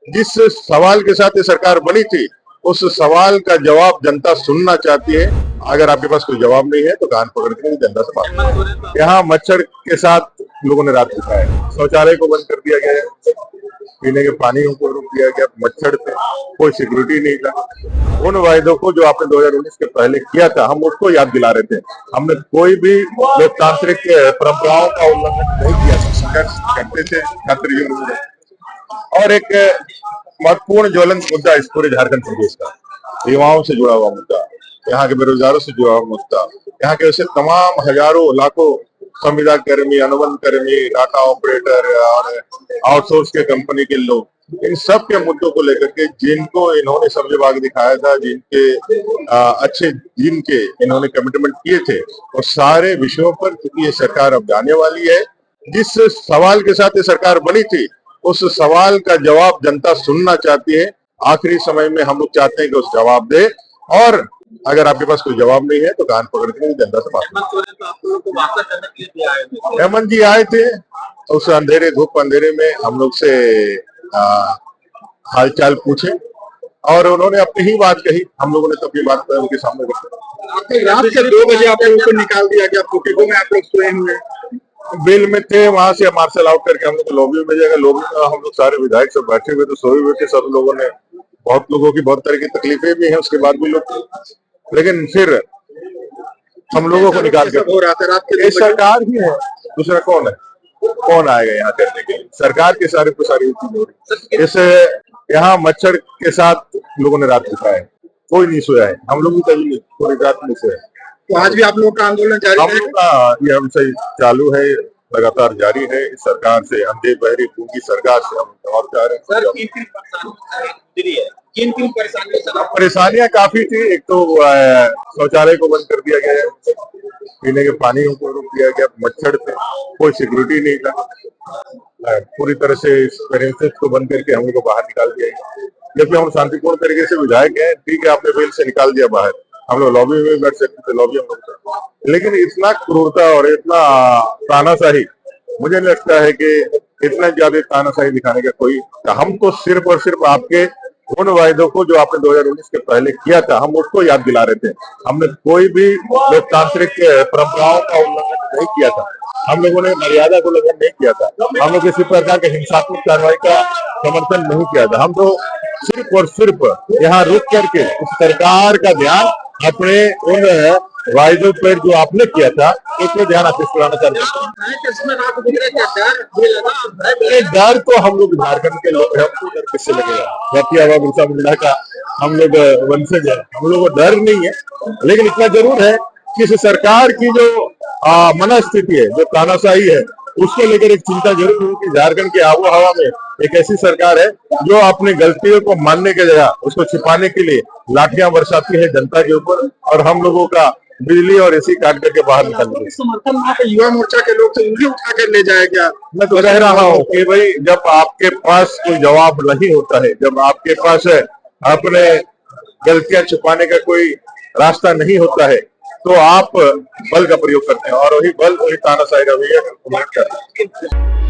जिस सवाल के साथ ये सरकार बनी थी, उस सवाल का जवाब जनता सुनना चाहती है। अगर आपके पास कोई जवाब नहीं है तो कान पकड़ के जनता से बात करें। यहाँ मच्छर के साथ लोगों ने रात बिताया, शौचालय को बंद कर दिया गया है, पीने के पानी को रोक दिया गया, मच्छर थे, कोई सिक्योरिटी नहीं था। उन वायदों को जो आपने 2019 के पहले किया था, हम उसको याद दिला रहे थे। हमने कोई भी लोकतांत्रिक परंपराओं का उल्लंघन नहीं किया था, संघर्ष करते थे छात्र यूनियन में। और एक महत्वपूर्ण ज्वलंत मुद्दा इस पूरे झारखंड प्रदेश का, युवाओं से जुड़ा हुआ मुद्दा, यहाँ के बेरोजगारों से जुड़ा हुआ मुद्दा, यहाँ के ऐसे तमाम हजारों लाखों संविदा कर्मी, अनुबंध कर्मी, डाटा ऑपरेटर और आउटसोर्स के कंपनी के लोग, इन सब के मुद्दों को लेकर के जिनको इन्होंने सब्जी बाग दिखाया था, जिनके इन्होंने कमिटमेंट किए थे, और सारे विषयों पर क्योंकि ये सरकार अब जाने वाली है, जिस सवाल के साथ ये सरकार बनी थी, उस सवाल का जवाब जनता सुनना चाहती है। आखिरी समय में हम लोग चाहते हैं कि उस जवाब दे, और अगर आपके पास कोई जवाब नहीं है तो कान पकड़ के जनता से बात करें। हेमंत जी आए थे, उस अंधेरे धूप अंधेरे में हम लोग से हालचाल पूछे और उन्होंने अपनी ही बात कही। हम लोगों ने तो अपनी बात उनके सामने रखी। रात के 2 बजे आप लोगों को निकाल दिया गया, फुटेगो में आप लोग सोए हुए बिल में थे, वहां से मार्शल आउट करके हम लोग लॉबी में भेजा। लॉबी में हम लोग सारे विधायक सब बैठे हुए थे, सोए हुए थे। सब लोगों ने, बहुत लोगों की बहुत तरह की तकलीफें भी हैं, उसके बाद भी लोग, लेकिन फिर हम लोगों को निकाल कर हो रहा था रात के। सरकार ही है, दूसरा कौन है? कौन आएगा यहाँ करने के लिए? सरकार के सारे को सारी चीज हो रही। इस यहाँ मच्छर के साथ लोगों ने रात बिताया, कोई नहीं सोया है। हम लोग भी कभी पूरी रात नहीं सोए। तो आज भी आप लोगों का आंदोलन जारी है? ये हमसे चालू है, लगातार जारी है। इस सरकार से, अंधे बहरी गूंगी सरकार से हम जवाब चाह रहे हैं। परेशानियां काफी थी। एक तो शौचालय को बंद कर दिया गया है, पीने के पानी को रोक दिया गया, मच्छर थे, कोई सिक्योरिटी नहीं था। पूरी तरह से इस प्रेमिसेस को बंद करके हम लोग को बाहर निकाल दिया गया। जबकि हम शांतिपूर्ण तरीके से विधायक हैं, ठीक है, आपने बेल से निकाल दिया बाहर, हम लोग लॉबी में बैठ सकते थे, लॉबी हम लोग, लेकिन इतना क्रूरता और इतना तानाशाही, मुझे नहीं लगता है कि इतना ज्यादा तानाशाही दिखाने का कोई। हम तो सिर्फ और सिर्फ आपके उन वायदों को जो आपने 2019 के पहले किया था, हम उसको याद दिला रहे थे। हमने कोई भी लोकतांत्रिक परंपराओं का उल्लंघन नहीं किया था, हम लोगों ने मर्यादा को उल्लंघन नहीं किया था, हम लोग किसी प्रकार के हिंसात्मक कार्रवाई का समर्थन नहीं किया था। हम तो सिर्फ और सिर्फ यहाँ रुक करके उस सरकार का ध्यान अपने उन वायदों पर जो आपने किया था उस पर ध्यान आकृष्ट कराना चाहते हैं। डर तो हम लोग झारखंड के लोग हैं, हमको डर किससे लगेगा? मिला का हम लोग वंशज है, हम लोग को डर नहीं है। लेकिन इतना जरूर है कि इस सरकार की जो मनस्थिति है, जो तानाशाही है, उसको लेकर एक चिंता जरूर है कि झारखंड की आबो हवा में एक ऐसी सरकार है जो अपनी गलतियों को मानने के जगह उसको छिपाने के लिए लाठियां बरसाती है जनता के ऊपर, और हम लोगों का बिजली और एसी काट करके बाहर निकल गए। समर्थन वहाँ पे युवा मोर्चा के लोग थे, उन्हें उठा कर ले जाया गया। मैं तो कह रहा हूँ कि भाई, जब आपके पास कोई जवाब नहीं होता है, जब आपके पास अपने गलतियां छुपाने का कोई रास्ता नहीं होता है, तो आप बल का प्रयोग करते हैं, और वही बल, वही तानाशाही रवैया का प्रयोग करते हैं।